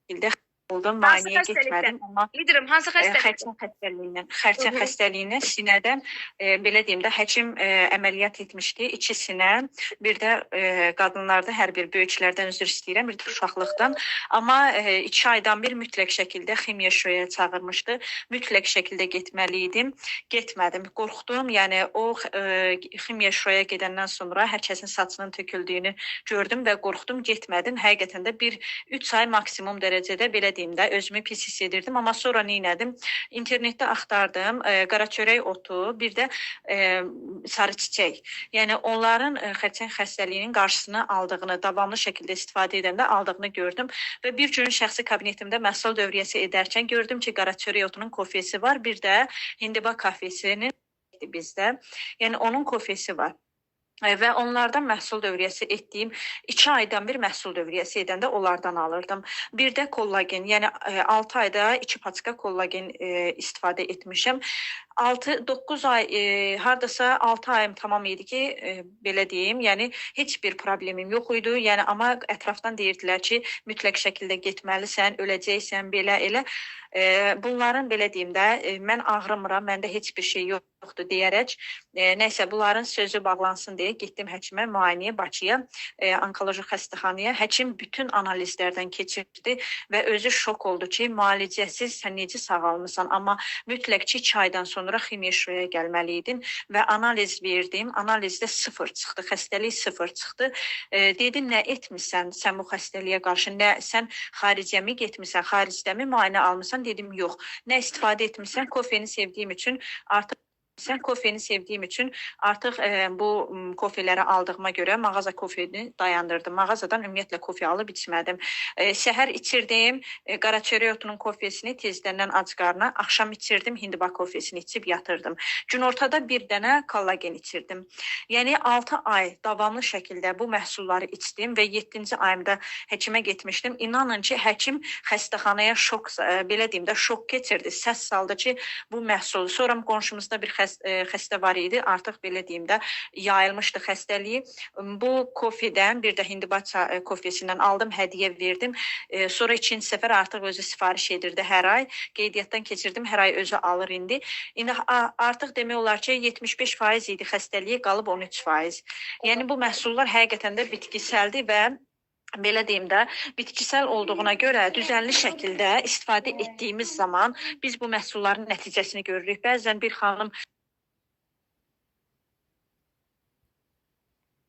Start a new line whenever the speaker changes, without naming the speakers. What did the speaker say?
şəkildə oldum,
Hansı
müayinəyə
xəstəlikdən?
getmədim, amma
Liderim, hansı xəstəlikdən?
xərçəng xəstəliyinə sinədən, belə deyim də, həkim əməliyyat etmişdi. 2 sinə, bir də qadınlarda hər bir böyüklərdən üzr istəyirəm, bir də uşaqlıqdan. Amma 2 aydan bir mütləq şəkildə ximiya şoya çağırmışdı. Mütləq şəkildə getməli idim. Getmədim. Qorxdum. Yəni o ximiya şoya gedəndən sonra hər kəsin saçının töküldüyünü gördüm və qorxdum, getmədim. Həqiqətən də 3 ay maksimum dərəcədə belə deyim də özümü pis hiss edirdim, amma sonra nə etdim? İnternetdə axtardım, qaraçörək otu, bir də sarı çiçək. Yəni onların xərçəng xəstəliyinin qarşısını aldığını, davamlı şəkildə istifadə edəndə aldığını gördüm və bir gün şəxsi kabinetimdə məhsul dövriyyəsi edərkən gördüm ki, qaraçörək otunun kofesi var, bir də hindiba kafesinin bizdə. Yəni onun kofesi var. Və onlardan məhsul dövriyyəsi etdiyim 2 aydan bir məhsul dövriyyəsi edəndə onlardan alırdım. Bir də kollagen, yəni 6 ayda 2 paçka kollagen istifadə etmişəm. 9 ay, hardasa 6 ayım tamam idi ki, belə deyim, yəni heç bir problemim yox idi. Yəni amma ətrafdan deyirdilər ki, mütləq şəkildə getməlisən, öləcəksən, belə elə. Bunların belə deyim də, mən ağrımıram, məndə heç bir şey yoxdur deyərək, nəysə bunların sözü bağlansın deyə getdim həkimə, müayinəyə Bakıya, onkoloji xəstəxanaya. Həkim bütün analizlərdən keçirdi və özü şok oldu ki, müalicəsiz sən necə sağalmısan, amma mütləq ki 2 aydan sonra ximiya şoya gəlməli idin və analiz verdim. Analizdə 0 çıxdı, xəstəlik 0 çıxdı. Dedim, nə etmisən sən bu xəstəliyə qarşı, nə sən xaricəmi getmisən, xaricdəmi müayinə almısan? Dedim, yox. Nə istifadə etmirsən? Kofeni sevdiyim üçün artıq bu kofelləri aldığıma görə mağaza kofeni dayandırdım. Mağazadan ümumiyyətlə kofe alıb içmədim. Səhər içirdim qaraçörək otunun kofesini tezdəndən ac qarına, axşam içirdim hindiba kofesini içib yatırdım. Günortada bir dənə kollagen içirdim. Yəni 6 ay davamlı şəkildə bu məhsulları içdim və 7-ci ayımda həkimə getmişdim. İnanın ki, həkim xəstəxanaya belə deyim də, şok keçirdi. Səs saldı ki, bu məhsul. Sonra qonşumuzda bir xəstə var idi. Artıq belə deyim də, yayılmışdı xəstəliyi. Bu kofedən, bir də hindiba kofesindən aldım, hədiyyə verdim. Sonra 2-ci səfər artıq özü sifariş edirdi hər ay. Qeydiyyatdan keçirdim, hər ay özü alır indi. İndi artıq demək olar ki, 75% idi xəstəliyi, qalıb 13%. Yəni bu məhsullar həqiqətən də bitkisəldir və belə deyim də, bitkisel olduğuna görə düzənli şəkildə istifadə etdiyimiz zaman biz bu məhsulların nəticəsini görürük. Bəzən bir xanım